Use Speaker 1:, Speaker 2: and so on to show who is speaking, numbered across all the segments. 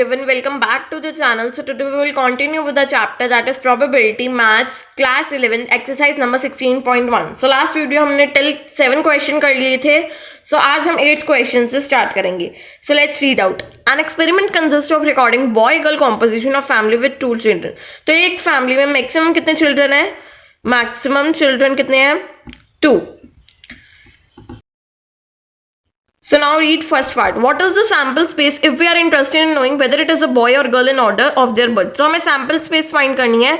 Speaker 1: everyone, welcome back to the channel. So today we will continue with the chapter that is probability maths class 11 exercise number 16.1. So last video हमने till 7 question कर लिए थे. So आज हम 8 question से start करेंगे. So let's read out. An experiment consists of recording boy-girl composition of family with 2 children. तो एक family में maximum कितने children है? Maximum children कितने हैं? 2. So now read first part. What is the sample space if we are interested in knowing whether it is a boy or girl in order of their birth? So हमें sample space find करनी है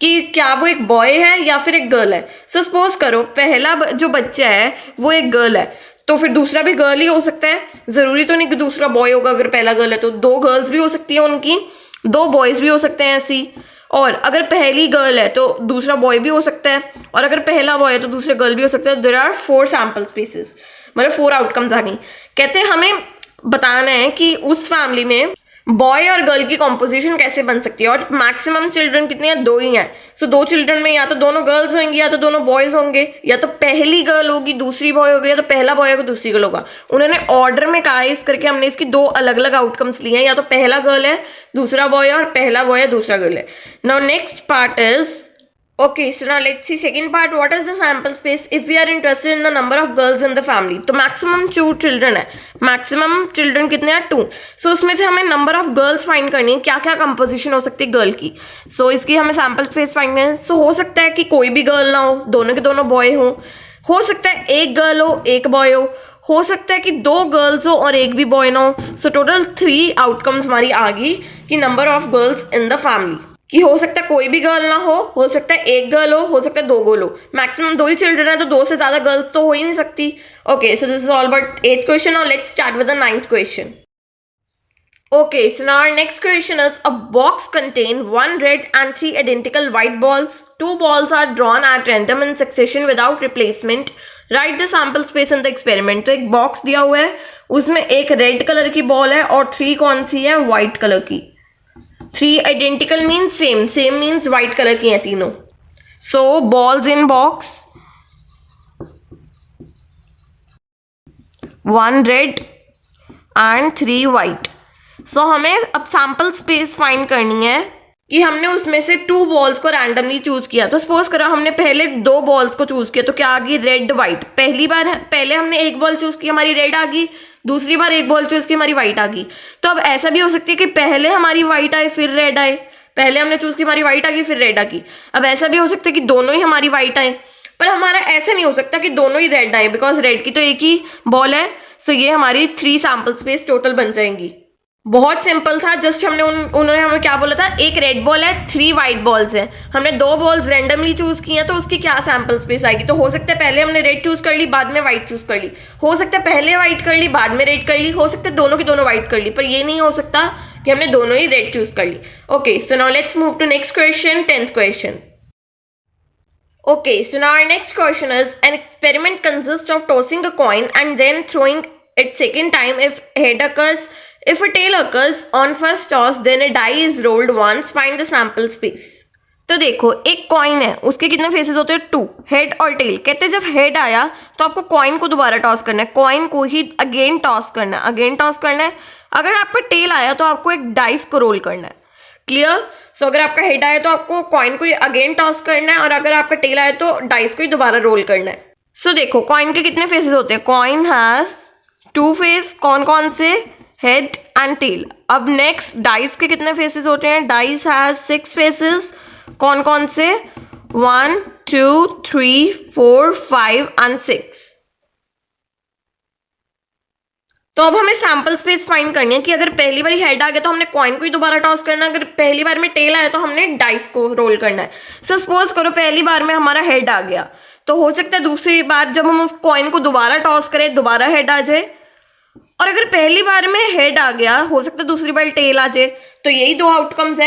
Speaker 1: कि क्या वो एक boy है या फिर एक girl है. So suppose करो पहला जो बच्चा है वो एक girl है, तो फिर दूसरा भी गर्ल ही हो सकता है. जरूरी तो नहीं कि दूसरा बॉय होगा. अगर पहला गर्ल है तो 2 गर्ल्स भी हो सकती है उनकी, 2 बॉयज भी हो सकते हैं ऐसी. और अगर पहली गर्ल है तो दूसरा बॉय भी हो सकता है, और अगर पहला बॉय है तो दूसरे गर्ल भी हो सकता है. देयर आर 4 सैंपल स्पेसेस, मतलब 4 आउटकम्स आ गई. कहते हैं हमें बताना है कि उस फैमिली में बॉय और गर्ल की कॉम्पोजिशन कैसे बन सकती है. और मैक्सिमम चिल्ड्रन कितने हैं? 2 ही हैं. सो 2 चिल्ड्रन में या तो दोनों गर्ल्स होंगी या तो दोनों बॉयज होंगे, या तो पहली गर्ल होगी दूसरी बॉय होगी, या तो पहला बॉय होगा दूसरी गर्ल होगा. उन्होंने ऑर्डर में कहा है, इस करके हमने इसकी 2 अलग अलग आउटकम्स लिए हैं. या तो पहला गर्ल है दूसरा बॉय है, और पहला बॉय है दूसरा गर्ल है. Now next part is okay, so now let's see second part. What is the sample space if we are interested in the number of girls in the family? तो maximum 2 children है. maximum children कितने हैं? 2. so उसमें से हमें number of girls find करनी है. क्या क्या composition हो सकती है गर्ल की. so इसकी हमें sample space find करनी है. so हो सकता है कि कोई भी गर्ल ना हो, दोनों के दोनों बॉय हो सकता है एक गर्ल हो एक बॉय हो सकता है कि 2 गर्ल्स हो और एक भी बॉय ना हो. सो टोटल 3 आउटकम्स हमारी आ गई कि number of girls in the family, कि हो सकता है कोई भी गर्ल ना हो सकता है एक गर्ल हो सकता है 2 गर्ल हो. मैक्सिमम 2 ही चिल्ड्रन है तो 2 से ज्यादा गर्ल्स तो हो ही नहीं सकती. Okay, so this is all about 8th question. Now let's start with the 9th question. Okay, so now our next question is a box contain 1 red and 3 identical white balls. 2 balls are drawn at random in succession without replacement. Write the sample space in the experiment. तो एक box दिया हुआ है, उसमें एक red colour की ball है और 3 कौन सी है? व्हाइट कलर की. 3 identical means same, same means white colour की हैं तीनों. So balls in box, 1 red and 3 white. So हमें अब सैंपल स्पेस फाइंड करनी है कि हमने उसमें से 2 बॉल्स को रैंडमली चूज किया. तो सपोज करो हमने पहले 2 बॉल्स को चूज किया, तो क्या आ गई? Red white. पहले हमने एक बॉल चूज की, हमारी रेड आ गई. दूसरी बार एक बॉल चूज की, हमारी व्हाइट आ गई. तो अब ऐसा भी हो सकती है कि पहले हमारी व्हाइट आए फिर रेड आए. पहले हमने चूज की, हमारी व्हाइट आ गई फिर रेड आ गई. अब ऐसा भी हो सकता है कि दोनों ही हमारी व्हाइट आए, पर हमारा ऐसा नहीं हो सकता कि दोनों ही रेड आए, बिकॉज रेड की तो एक ही बॉल है. सो ये हमारी 3 सैंपल स्पेस टोटल बन जाएंगी. बहुत सिंपल था. जस्ट हमने उन्होंने हमें क्या बोला था? एक रेड बॉल है 3 व्हाइट बॉल्स हैं. हमने 2 बॉल्स रैंडमली चूज की हैं, तो उसकी क्या सैंपल स्पेस आएगी? तो हो सकता है पहले हमने रेड चूज कर ली बाद में व्हाइट चूज कर ली, हो सकता है पहले व्हाइट कर ली बाद में रेड कर ली, हो सकता है दोनों की दोनों व्हाइट कर ली, पर ये नहीं हो सकता कि हमने दोनों ही रेड चूज कर ली. Okay, so now let's move to next question, 10th question. Okay, so now our next question is an experiment consists of tossing a coin and then throwing it second time if head occurs. If a tail occurs on first toss, then a die is rolled once. Find the sample space. तो देखो एक coin है, उसके कितने faces होते हैं? 2, head और tell. कहते हैं जब हेड आया तो आपको कॉइन को दोबारा टॉस करना है, कॉइन को ही अगेन टॉस करना है. अगर आपका टेल आया तो आपको एक डाइस को रोल करना है. क्लियर? सो अगर आपका हेड आया तो आपको कॉइन को अगेन टॉस करना है, और अगर आपका टेल आया तो डाइस को ही दोबारा रोल करना है. सो देखो कॉइन के कितने फेसेस होते हैं? Coin has 2 face. कौन कौन से? Head and tail. अब नेक्स्ट डाइस के कितने फेसेस होते हैं? Dice has 6 faces. कौन कौन से? 1 2 3 4 5 एंड 6. तो अब हमें सैंपल स्पेस फाइंड करनी है कि अगर पहली बार हेड आ गया तो हमने कॉइन को ही दोबारा टॉस करना है, अगर पहली बार में टेल आया तो हमने डाइस को रोल करना है. सो सपोज करो पहली बार में हमारा हेड आ गया, तो हो सकता है दूसरी बार जब हम उस कॉइन को दोबारा टॉस करें दोबारा हेड आ जाए. और अगर पहली बार में हेड आ गया, हो सकता है दूसरी बार टेल आ जाए. तो यही 2 आउटकम्स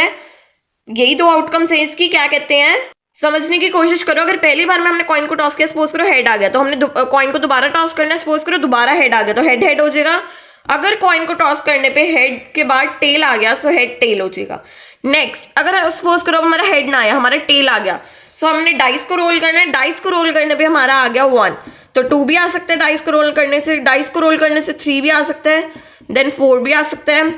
Speaker 1: है इसकी. क्या कहते हैं? समझने की कोशिश करो. अगर पहली बार में हमने कॉइन को टॉस किया, सपोज करो हेड आ गया, तो हमने कॉइन को दोबारा टॉस करना है. सपोज करो दोबारा हेड आ गया तो हेड हो जाएगा. अगर कॉइन को टॉस करने पे हेड के बाद टेल आ गया तो हेड टेल हो जाएगा. नेक्स्ट अगर सपोज करो हमारा हेड ना आया, हमारा टेल आ गया, सो हमने डाइस को रोल करना है. डाइस को रोल करने पे हमारा आ गया 1, तो 2 भी आ सकता है डाइस को रोल करने से. डाइस को रोल करने से 3 भी आ सकता है, देन 4 भी आ सकता है,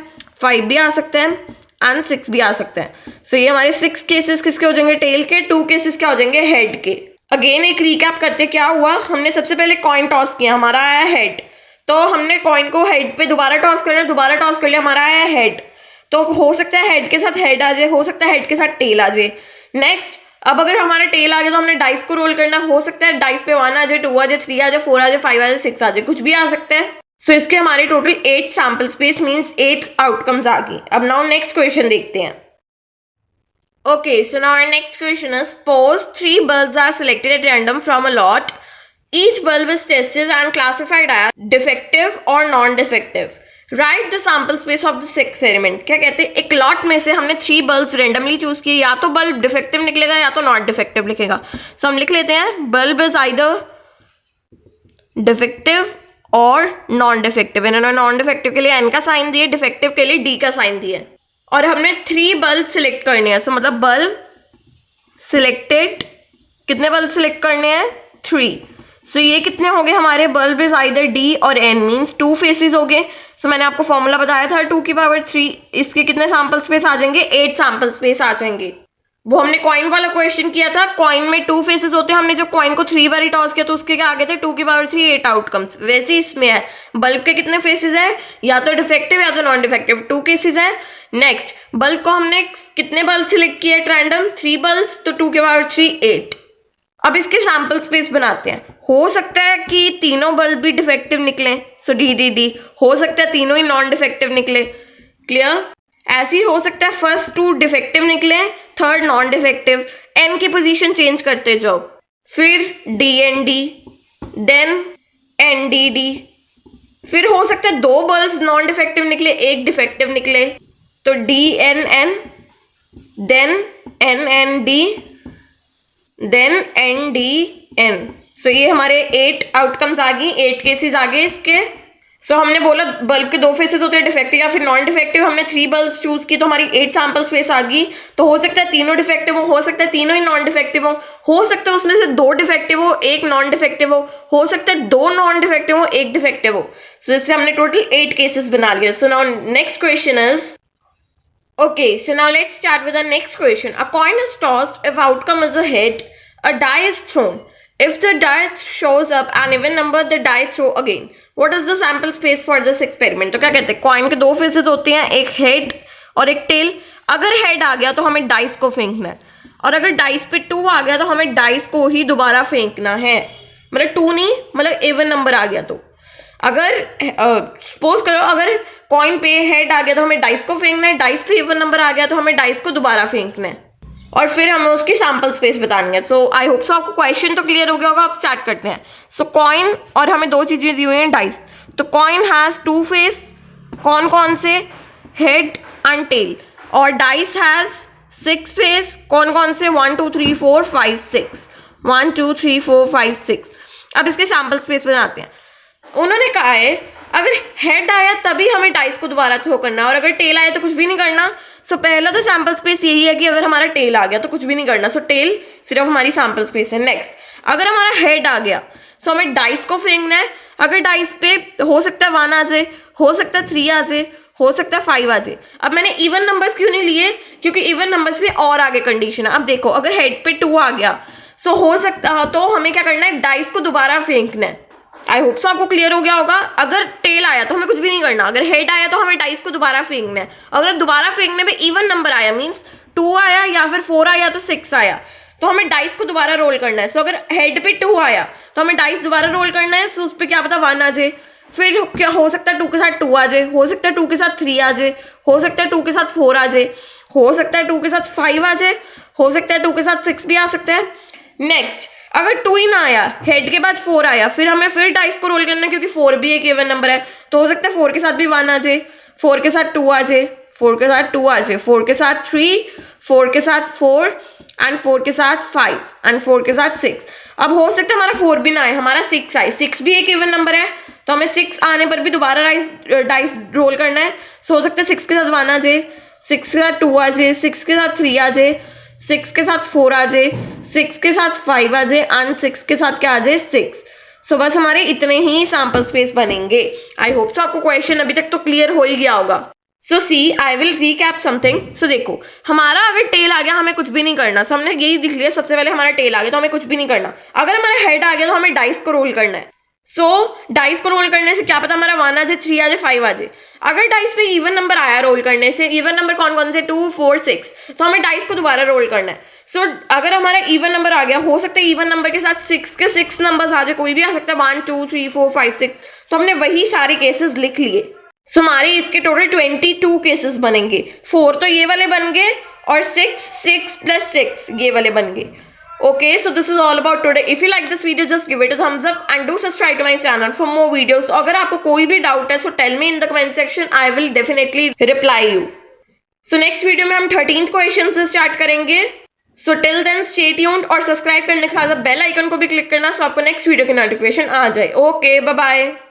Speaker 1: 5 भी आ सकते हैं एंड 6 भी आ सकते हैं। सो ये हमारे 6 केसेस किसके हो जाएंगे, टेल के। 2 केसेस क्या हो जाएंगे, हेड के। अगेन एक रिकैप करते क्या हुआ, हमने सबसे पहले कॉइन टॉस किया, हमारा आया हेड, तो हमने कॉइन को हेड पे दोबारा टॉस कर लिया, दोबारा टॉस कर लिया, हमारा आया हेड। तो हो सकता है हेड के साथ हेड आ जाए, हो सकता है हेड के साथ टेल आ जाए। नेक्स्ट, अब अगर हमारा टेल आ गया तो हमने डाइस को रोल करना, हो सकता है डाइस पे 1 आ जाए, 2 आ जाए, 3 आ जाए, 4 आ जाए, 5 आ जाए, 6 आ जाए, कुछ भी आ सकता है। सो इसके हमारे total 8 sample space means 8 outcomes आ गई। अब नाउ नेक्स्ट क्वेश्चन देखते हैं। Okay, so now our next question is, suppose 3 bulbs are selected at random from a lot. Each bulb is tested and classified as defective or non-defective. Write the sample space of this experiment. क्या कहते हैं, एक lot में से हमने 3 bulb randomly choose किए, या तो बल्ब डिफेक्टिव निकलेगा या तो नॉट डिफेक्टिव लिखेगा। सो हम लिख लेते हैं बल्ब इज आइदर डिफेक्टिव और नॉन डिफेक्टिव। इन्होंने नॉन डिफेक्टिव के लिए एन का साइन दिए, डिफेक्टिव के लिए डी का साइन दिए, और हमने 3 बल्ब सिलेक्ट करने हैं। सो मतलब बल्ब सिलेक्टेड, कितने बल्ब सिलेक्ट करने हैं, 3। सो ये कितने हो गए हमारे, बल्ब इज आइदर डी और एन मीन्स 2 फेसेस हो गए। सो मैंने आपको फॉर्मूला बताया था 2 की पावर 3, इसके कितने सैंपल स्पेस आ जाएंगे, 8 सैंपल स्पेस आ जाएंगे। वो हमने कॉइन वाला क्वेश्चन किया था, कॉइन में 2 फेसेस होते हैं, हमने जब कॉइन को 3 बार टॉस किया तो उसके क्या आगे थे, 2 की पावर 3 8 आउटकम्स। वैसे इसमें है बल्ब के कितने फेसेस हैं, या तो डिफेक्टिव या तो नॉन डिफेक्टिव, 2 केसेस हैं। नेक्स्ट, बल्ब को हमने कितने बल्ब सिलेक्ट किए एट रैंडम, 3 बल्ब, तो 2 की पावर 3 8। अब इसके सैंपल स्पेस बनाते हैं। हो सकता है कि तीनों बल्ब भी डिफेक्टिव निकले, सो डी डी डी। हो सकता है तीनों ही नॉन डिफेक्टिव निकले, क्लियर। ऐसे ही हो सकता है फर्स्ट 2 डिफेक्टिव निकले, थर्ड नॉन डिफेक्टिव। एन की पोजीशन चेंज करते जाओ, फिर D N D, then N D D. फिर हो सकता है 2 बल्ब नॉन डिफेक्टिव निकले, 1 डिफेक्टिव निकले, तो D N N, then N N D, then N D N. So ये हमारे 8 आउटकम्स आ गई, 8 केसेस आ गए इसके। सो हमने बोला बल्ब के 2 फेसेस होते हैं, डिफेक्टिव या फिर नॉन डिफेक्टिव। हमने 3 बल्ब चूज की तो हमारी 8 सैंपल स्पेस आ गई। तो हो सकता है तीनों डिफेक्टिव हो सकता है तीनों ही नॉन डिफेक्टिव हो सकता है उसमें से 2 डिफेक्टिव हो, 1 नॉन डिफेक्टिव हो सकता है 2 नॉन डिफेक्टिव हो, 1 डिफेक्टिव हो। सो इससे हमने टोटल 8 केसेस बना लिए। So now next question is, okay, so now let's start with the next question. A coin is tossed. If outcome is a hit, a die is thrown. If the die shows up an even number, the die throw again. What is the sample space for this experiment? तो क्या कहते हैं, coin के 2 faces होते हैं, एक head और एक टेल। अगर हेड आ गया तो हमें डाइस को फेंकना है, और अगर डाइस पे 2 आ गया तो हमें डाइस को ही दोबारा फेंकना है। मतलब 2 नहीं, मतलब इवन नंबर आ गया तो अगर सपोज करो अगर कॉइन पे हेड आ गया तो हमें डाइस को फेंकना है, डाइस पे इवन नंबर आ गया तो हमें डाइस को दोबारा फेंकना है, और फिर हमें उसकी सैंपल स्पेस बतानी है। सो आई होप सो आपको क्वेश्चन तो क्लियर हो गया होगा। अब स्टार्ट करते हैं। सो कॉइन और हमें 2 चीजें दी हुई हैं, डाइस। तो कॉइन हैज 2 फेस, कौन कौन से, हेड एंड टेल, और डाइस हैज 6 फेस, कौन कौन से, 1 2 3 4 5 6, 1 2 3 4 5 6। अब इसके सैंपल स्पेस बनाते हैं। उन्होंने कहा है अगर हेड आया तभी हमें डाइस को दोबारा थ्रो करना, और अगर टेल आया तो कुछ भी नहीं करना। सो पहला तो सैंपल स्पेस यही है कि अगर हमारा टेल आ गया तो कुछ भी नहीं करना, सो टेल सिर्फ हमारी सैंपल स्पेस है। नेक्स्ट, अगर हमारा हेड आ गया सो हमें डाइस को फेंकना है। अगर डाइस पे हो सकता है 1 आ जाए, हो सकता है 3 आ जाए, हो सकता है 5 आ जाए। अब मैंने इवन नंबर्स क्यों नहीं लिए, क्योंकि इवन नंबर्स पे और आगे कंडीशन है। अब देखो अगर हेड पे 2 आ गया सो हो सकता तो हमें क्या करना है, डाइस को दोबारा फेंकना है। आई होप सो आपको क्लियर हो गया होगा। अगर टेल आया तो हमें कुछ भी नहीं करना, अगर हेड आया तो हमें डाइस को दोबारा फेंकना है। अगर दोबारा फेंकने में इवन नंबर आया मींस 2 आया या फिर 4 आया तो 6 आया, तो हमें डाइस को दोबारा रोल करना है। सो अगर हेड पे 2 आया तो हमें डाइस दोबारा रोल करना है। सो उस पर क्या पता 1 आ जाए, फिर क्या हो सकता है 2 के साथ 2 आ जाए, हो सकता है 2 के साथ 3 आ जाए, हो सकता है 2 के साथ 4 आ जाए, हो सकता है 2 के साथ 5 आ जाए, हो सकता है 2 के साथ 6 भी आ सकता है। नेक्स्ट, अगर 2 ही ना आया, हेड के बाद 4 आया, फिर हमें फिर डाइस को रोल करना है क्योंकि 4 भी एक इवन नंबर है। तो हो सकता है 4 के साथ भी 1 आ जाए, 4 के साथ 2 आ जाए, 4 के साथ 2 आ जाए, 4 के साथ 3, 4 के साथ 4 एंड 4 के साथ 5 एंड 4 के साथ 6। अब हो सकता है हमारा 4 भी ना आए, हमारा 6 आए। 6 भी एक इवन नंबर है तो हमें 6 आने पर भी दोबारा डाइस रोल करना है। सो हो सकता है 6 के साथ 1 आ जाए, 6 के साथ 2 आ जाए, 6 के साथ 3 आ जाए, 6 के साथ 4 आ जाए, 6 के साथ 5 आ जाए एंड 6 के साथ क्या आ जाए 6। सो बस हमारे इतने ही सैंपल स्पेस बनेंगे। आई होप सो आपको क्वेश्चन अभी तक तो क्लियर हो ही गया होगा। सो सी आई विल रीकैप समथिंग। सो देखो, हमारा अगर टेल आ गया हमें कुछ भी नहीं करना। सो हमने यही दिख लिया, सबसे पहले हमारा टेल आ गया तो हमें कुछ भी नहीं करना। अगर हमारा हेड आ गया तो हमें डाइस को रोल करना है। सो डाइस को रोल करने से क्या पता हमारा 1 आ जाए, 3 आ जाए, 5 आ जाए। अगर डाइस पे इवन नंबर आया रोल करने से, इवन नंबर कौन कौन से 2 4 6, तो हमें डाइस को दोबारा रोल करना है। सो अगर हमारा इवन नंबर आ गया, हो सकता है इवन नंबर के साथ 6 के 6 नंबर्स आ जाए, कोई भी आ सकता है 1 2 3 4 5 6। तो हमने वही सारे केसेस लिख लिए। सो हमारे इसके टोटल 22 केसेस बनेंगे। 4 तो ये वाले बन गए और 6 + 6 ये वाले बन गए। Okay, so this is all about today. If you like this video, just give it a thumbs up and do subscribe to my channel for more videos. So अगर आपको कोई भी डाउट है, so tell me in the comment section. I will definitely reply you. So next video में हम 13th question से start करेंगे. So till then stay tuned और सब्सक्राइब करने के साथ बेल आइकन को भी क्लिक करना, so आपको नेक्स्ट वीडियो की नोटिफिकेशन आ जाए. Okay, bye bye.